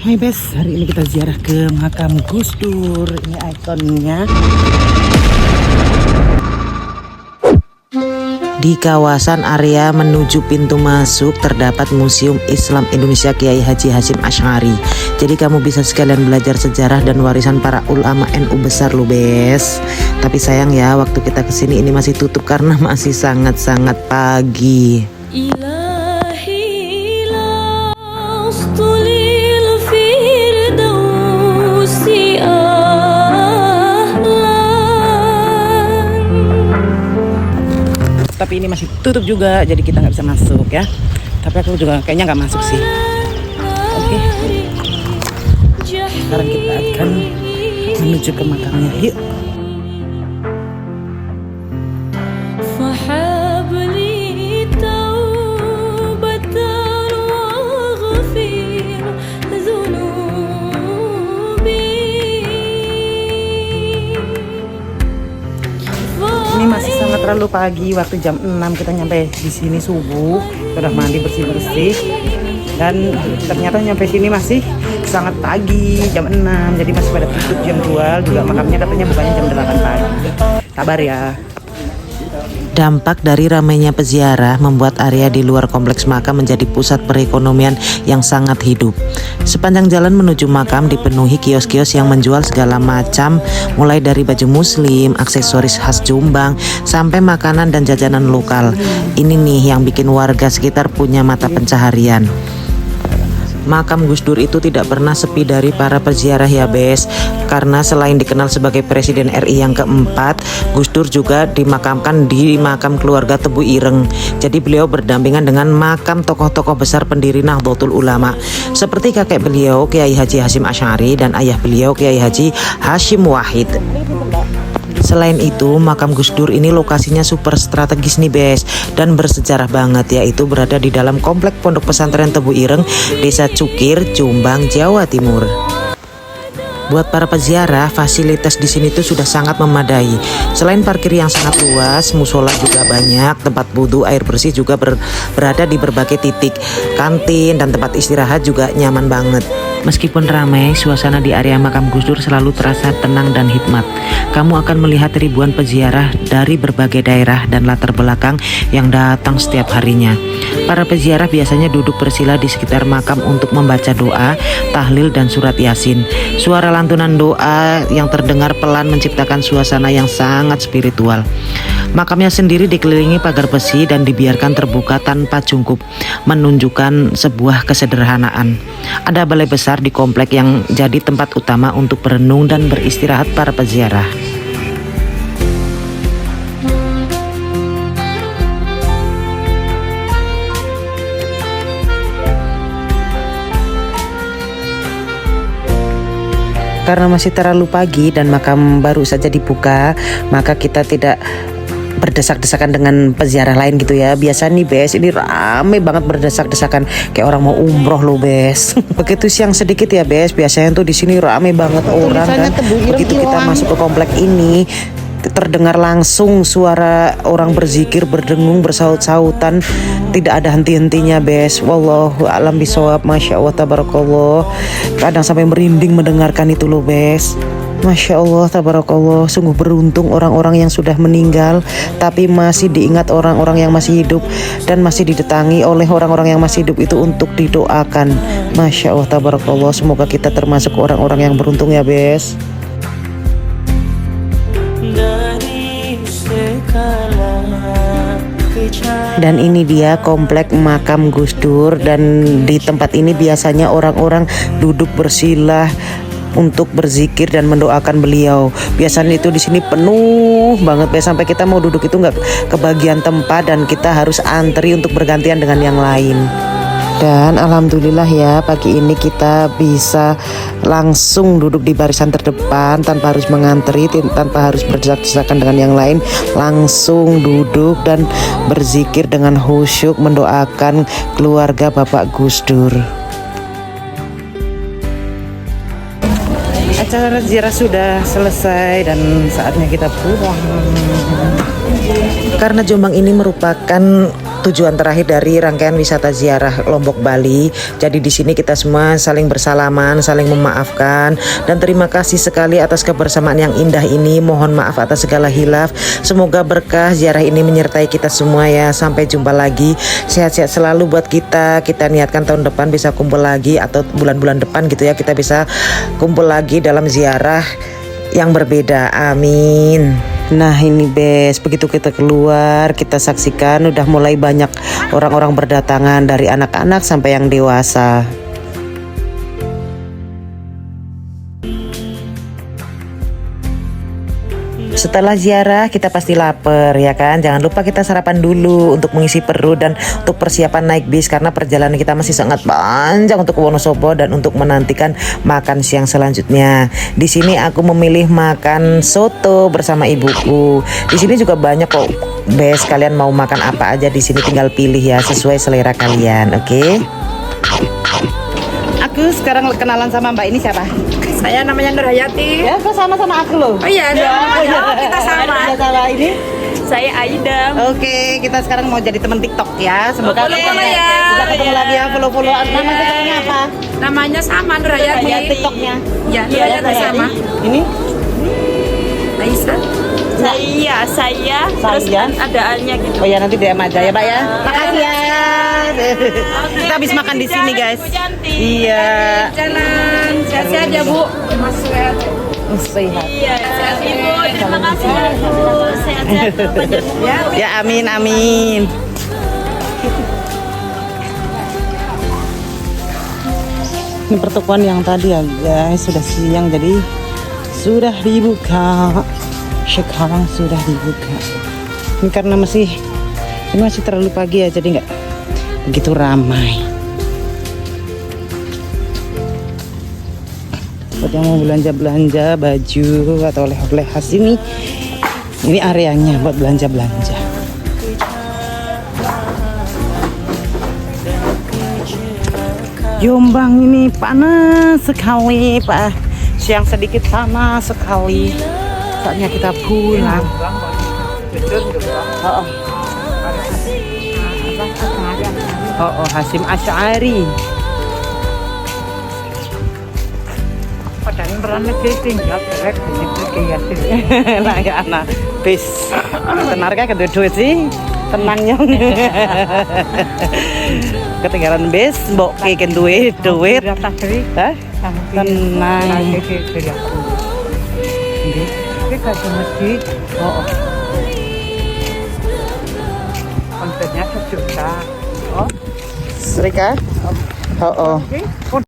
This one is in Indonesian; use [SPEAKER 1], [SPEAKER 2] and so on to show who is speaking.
[SPEAKER 1] Hai Bes, hari ini kita ziarah ke makam Gus Dur. Ini ikonnya. Di kawasan area menuju pintu masuk terdapat Museum Islam Indonesia Kiai Haji Hasyim Asy'ari. Jadi kamu bisa sekalian belajar sejarah dan warisan para ulama NU besar lo Bes. Tapi sayang ya, waktu kita kesini ini masih tutup karena masih sangat-sangat pagi. Tapi ini masih tutup juga, jadi kita nggak bisa masuk ya. Tapi aku juga kayaknya nggak masuk sih. Oke. Sekarang kita akan menuju ke makamnya. Yuk. Ini masih sangat terlalu pagi, waktu jam 6 kita nyampe di sini subuh, sudah mandi bersih-bersih, dan ternyata nyampe sini masih sangat pagi, jam 6, jadi masih pada tutup jam 2, juga makamnya katanya bukanya jam 8 pagi. Sabar ya. Dampak dari ramainya peziarah membuat area di luar kompleks makam menjadi pusat perekonomian yang sangat hidup. Sepanjang jalan menuju makam dipenuhi kios-kios yang menjual segala macam, mulai dari baju muslim, aksesoris khas Jombang, sampai makanan dan jajanan lokal. Ini nih yang bikin warga sekitar punya mata pencaharian. Makam Gus Dur itu tidak pernah sepi dari para peziarah ya Bes, karena selain dikenal sebagai Presiden RI yang keempat, Gus Dur juga dimakamkan di makam keluarga Tebu Ireng. Jadi beliau berdampingan dengan makam tokoh-tokoh besar pendiri Nahdlatul Ulama, seperti kakek beliau Kiai Haji Hasyim Asy'ari dan ayah beliau Kiai Haji Hashim Wahid. Selain itu, makam Gus Dur ini lokasinya super strategis nih Bes, dan bersejarah banget, yaitu berada di dalam komplek Pondok Pesantren Tebu Ireng, Desa Cukir, Jombang, Jawa Timur. Buat para peziarah, fasilitas di sini tuh sudah sangat memadai. Selain parkir yang sangat luas, musola juga banyak, tempat wudhu, air bersih juga berada di berbagai titik. Kantin dan tempat istirahat juga nyaman banget. Meskipun ramai, suasana di area makam Gus Dur selalu terasa tenang dan hikmat. Kamu akan melihat ribuan peziarah dari berbagai daerah dan latar belakang yang datang setiap harinya. Para peziarah biasanya duduk bersila di sekitar makam untuk membaca doa, tahlil, dan surat Yasin. Suara lantunan doa yang terdengar pelan menciptakan suasana yang sangat spiritual. Makamnya sendiri dikelilingi pagar besi dan dibiarkan terbuka tanpa cungkup, menunjukkan sebuah kesederhanaan. Ada balai besar di komplek yang jadi tempat utama untuk berenung dan beristirahat para peziarah. Karena masih terlalu pagi dan makam baru saja dibuka, maka kita tidak berdesak-desakan dengan peziarah lain gitu ya. Biasa nih Bes, ini rame banget berdesak-desakan kayak orang mau umroh loh Bes. Begitu siang sedikit ya Bes, biasanya tuh di sini rame banget orang kan. Begitu kita masuk ke komplek ini, terdengar langsung suara orang berzikir, berdengung, bersaut-sautan, tidak ada henti-hentinya Bes. Wallahu a'lam bishawab. Masya Allah, tabarakallah. Kadang sampai merinding mendengarkan itu loh Bes. Masya Allah, tabarakallah. Sungguh beruntung orang-orang yang sudah meninggal tapi masih diingat orang-orang yang masih hidup, dan masih didatangi oleh orang-orang yang masih hidup itu untuk didoakan. Masya Allah, tabarakallah. Semoga kita termasuk orang-orang yang beruntung ya Bes. Dan ini dia komplek makam Gus Dur, dan di tempat ini biasanya orang-orang duduk bersila untuk berzikir dan mendoakan beliau. Biasanya itu di sini penuh banget sampai kita mau duduk itu nggak kebagian tempat dan kita harus antri untuk bergantian dengan yang lain. Dan alhamdulillah ya, pagi ini kita bisa langsung duduk di barisan terdepan tanpa harus mengantri, tanpa harus berdesak-desakan dengan yang lain. Langsung duduk dan berzikir dengan khusyuk mendoakan keluarga Bapak Gus Dur. Acara ziarah sudah selesai dan saatnya kita pulang. Karena Jombang ini merupakan
[SPEAKER 2] tujuan terakhir dari rangkaian wisata ziarah Lombok Bali. Jadi di sini kita semua saling bersalaman, saling memaafkan, dan terima kasih sekali atas kebersamaan yang indah ini. Mohon maaf atas segala hilaf. Semoga berkah ziarah ini menyertai kita semua ya. Sampai jumpa lagi. Sehat-sehat selalu buat kita. Kita niatkan tahun depan bisa kumpul lagi, atau bulan-bulan depan gitu ya, kita bisa kumpul lagi dalam ziarah yang berbeda. Amin. Nah ini Bes, begitu kita keluar, kita saksikan udah mulai banyak orang-orang berdatangan, dari anak-anak sampai yang dewasa. Setelah ziarah kita pasti lapar ya kan. Jangan lupa kita sarapan dulu untuk mengisi perut dan untuk persiapan naik bis, karena perjalanan kita masih sangat panjang untuk ke Wonosobo dan untuk menantikan makan siang selanjutnya. Di sini aku memilih makan soto bersama ibuku. Di sini juga banyak kok Bes, kalian mau makan apa aja di sini tinggal pilih ya, sesuai selera kalian, oke?
[SPEAKER 1] Aku sekarang kenalan sama Mbak ini siapa?
[SPEAKER 3] Saya namanya Nur Hayati.
[SPEAKER 1] Ya, kok sama-sama aku loh.
[SPEAKER 3] Oh iya, kita sama.
[SPEAKER 1] Ya, sama ini.
[SPEAKER 3] Saya Aida.
[SPEAKER 1] Oke, kita sekarang mau jadi teman TikTok ya. Semoga
[SPEAKER 3] Follow-follow ya.
[SPEAKER 1] bisa ketemu lagi ya, follow-follow. Nama TikToknya apa?
[SPEAKER 3] Namanya sama Nur Hayati.
[SPEAKER 1] Punya TikToknya.
[SPEAKER 3] Ya, Nur Hayati sama.
[SPEAKER 1] Ini?
[SPEAKER 3] Aisyah. Saya. Terus ada A-nya gitu.
[SPEAKER 1] Oh ya, nanti DM aja ya, Mbak ya. Makasih ya. Kita habis makan di sini, guys. Iya.
[SPEAKER 3] Jalan. Sehat-sehat ya, Bu.
[SPEAKER 1] Sehat.
[SPEAKER 3] Iya, sehat Ibu. Terima kasih ya, Bu. Sehat-sehat banyak.
[SPEAKER 1] Ya, amin. Ini pertokoan yang tadi ya guys, sudah siang jadi sudah dibuka. Sekarang sudah dibuka. Ini karena masih terlalu pagi ya, jadi nggak begitu ramai. Buat yang mau belanja baju atau oleh-oleh khas ini areanya buat belanja. Jombang ini panas sekali, Pak. Siang sedikit panas sekali. Saatnya kita pulang. Oh, Hasyim Asy'ari. Padahal berani tinggal direct ini kayak lah ya anak. Bis. Tenar kayak kedua duit sih. Tenangnya. Ketinggalan bis, mbok keken duit. Hah? Tenang. Oh. Kontennya 1 juta. Oh. Serika? Oh.